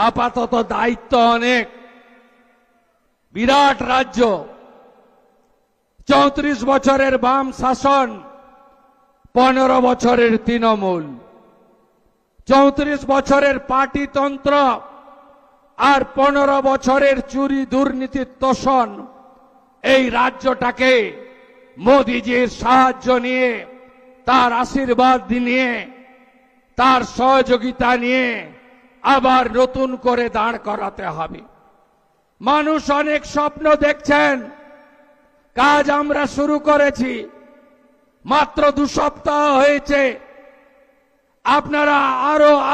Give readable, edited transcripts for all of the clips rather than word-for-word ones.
আপাতত দায়িত্ব অনেক, বিরাট রাজ্য, 34 বছরের বাম শাসন, 15 বছরের তৃণমূল, 34 বছরের পার্টিতন্ত্র আর 15 বছরের চুরি দুর্নীতির তোষণ। এই রাজ্যটাকে মোদিজির সাহায্য নিয়ে, তার আশীর্বাদ নিয়ে, তার সহযোগিতা নিয়ে আবার নতুন করে দাঁড় করাতে হবে। মানুষ অনেক স্বপ্ন দেখছেন, কাজ আমরা শুরু করেছি, মাত্র 2 সপ্তাহ হয়েছে। আপনারা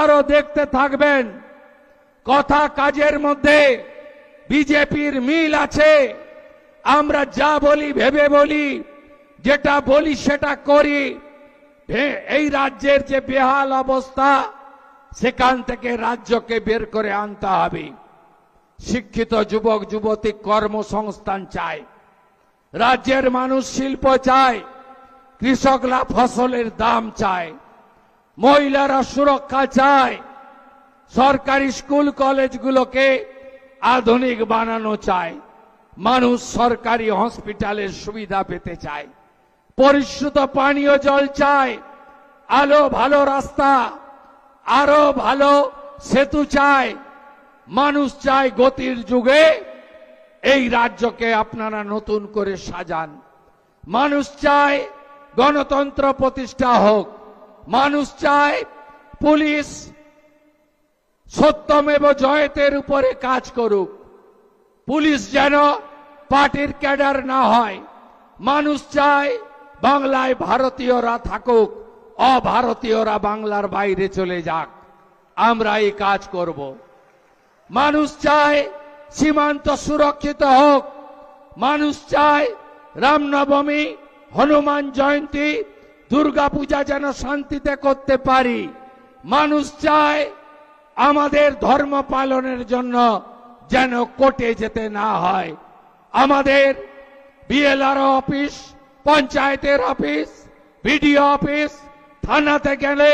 আরো দেখতে থাকবেন। কথা কাজের মধ্যে বিজেপির মিল আছে। আমরা যা বলি ভেবে বলি, যেটা বলি সেটা করি। এই রাজ্যের যে বেহাল অবস্থা, সেখান থেকে রাজ্যকে বের করে আনতে হবে। শিক্ষিত যুবক যুবতী কর্মসংস্থান চায়, রাজ্যের মানুষ শিল্প চায়, কৃষকরা ফসলের দাম চায়, মহিলারা সুরক্ষা চায়, সরকারি স্কুল কলেজগুলোকে আধুনিক বানানো চায়, মানুষ সরকারি হসপিটালের সুবিধা পেতে চায়, পরিশুদ্ধ পানীয় জল চায়, আলো ভালো রাস্তা, আরো ভালো সেতু চায়। মানুষ চায় গতির যুগে এই রাজ্যকে আপনারা নতুন করে সাজান। মানুষ চায় গণতন্ত্র প্রতিষ্ঠা হোক। মানুষ চায় পুলিশ সত্যমেব জয়তের উপরে কাজ করুক। পুলিশ যেন পার্টির ক্যাডার না হয়। মানুষ চায় বাংলায় ভারতীয়রা থাকুক, অভারতীয়রা বাংলার বাইরে চলে যাক। আমরা এই কাজ করব। মানুষ চায় সীমান্ত সুরক্ষিত হোক। মানুষ চায় রামনবমী, হনুমান জয়ন্তী, দুর্গাপূজা যেন শান্তিতে করতে পারি। মানুষ চায় আমাদের ধর্ম পালনের জন্য যেন কোর্টে যেতে না হয়। আমাদের বিএলআরও অফিস, পঞ্চায়েতের অফিস, বিডিও অফিস, থানাতে গেলে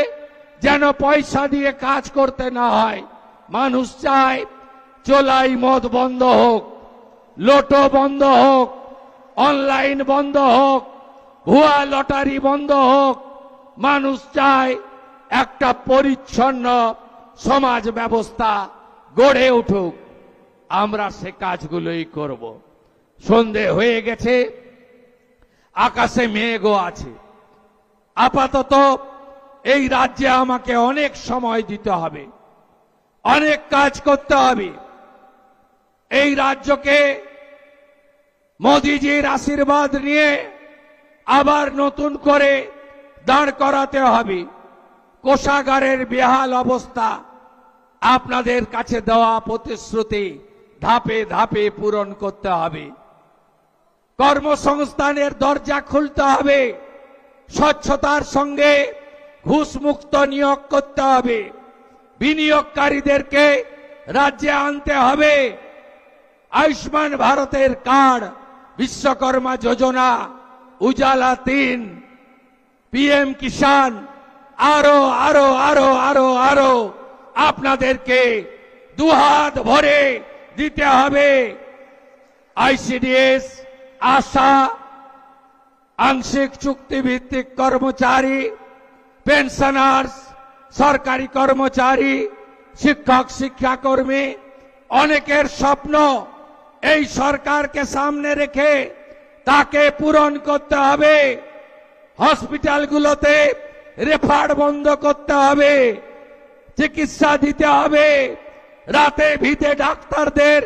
যেন পয়সা দিয়ে কাজ করতে না হয়। মানুষ চায় চোলাই মদ বন্ধ হোক, লোটো বন্ধ হোক, অনলাইন বন্ধ হোক, ভুয়া লটারি বন্ধ হোক। মানুষ চায় একটা পরিচ্ছন্ন সমাজ ব্যবস্থা গড়ে উঠুক। আমরা সে কাজগুলোই করব। সন্ধে হয়ে গেছে, আকাশে মেঘও আছে। আপাতত এই রাজ্যে আমাকে অনেক সময় দিতে হবে, অনেক কাজ করতে হবে। এই রাজ্যকে মোদিজির আশীর্বাদ নিয়ে আবার নতুন করে দাঁড় করাতে হবে। কোষাগারের বেহাল অবস্থা, আপনাদের কাছে দেওয়া প্রতিশ্রুতি ধাপে ধাপে পূরণ করতে হবে। কর্মসংস্থানের দরজা খুলতে হবে। স্বচ্ছতার সঙ্গে ঘুষমুক্ত নিয়োগ করতে হবে। বিনিয়োগকারীদেরকে রাজ্যে আনতে হবে। আয়ুষ্মান ভারতের কার্ড, বিশ্বকর্মা যোজনা, উজালা 3, পিএম কিষাণ, আরো আরো আরো আরো আরো আপনাদেরকে দুহাত ভরে দিতে হবে। আইসিডিএস, আশা, আংশিক চুক্তিভিত্তিক কর্মচারী, পেনশনার্স, সরকারি কর্মচারী, শিক্ষক শিক্ষাকর্মী, অনেকের স্বপ্ন এই সরকারকে সামনে রেখে তাকে পূরণ করতে হবে। হসপিটালগুলোতে রেফার বন্ধ করতে হবে, চিকিৎসা দিতে হবে। রাতে ভিতে ডাক্তারদের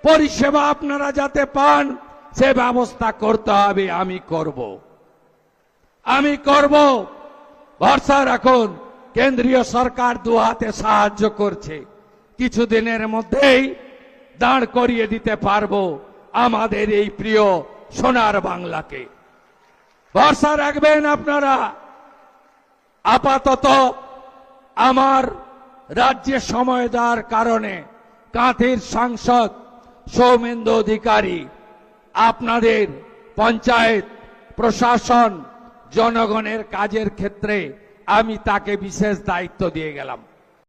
পরিষেবা আপনারা যাতে পান, সে ব্যবস্থা করতে হবে। আমি করব। ভরসা রাখুন, কেন্দ্রীয় সরকার 2 হাতে সাহায্য করছে। কিছুদিনের মধ্যেই দাঁড় করিয়ে দিতে পারবো আমাদের এই প্রিয় সোনার বাংলাকে। ভরসা রাখবেন আপনারা। আপাতত আমার রাজ্যে সময় দেওয়ার কারণে কাঁথির সাংসদ সৌমেন্দু অধিকারী আপনাদের পঞ্চায়েত প্রশাসন জনগণের কাজের ক্ষেত্রে আমি তাকে বিশেষ দায়িত্ব দিয়ে গেলাম।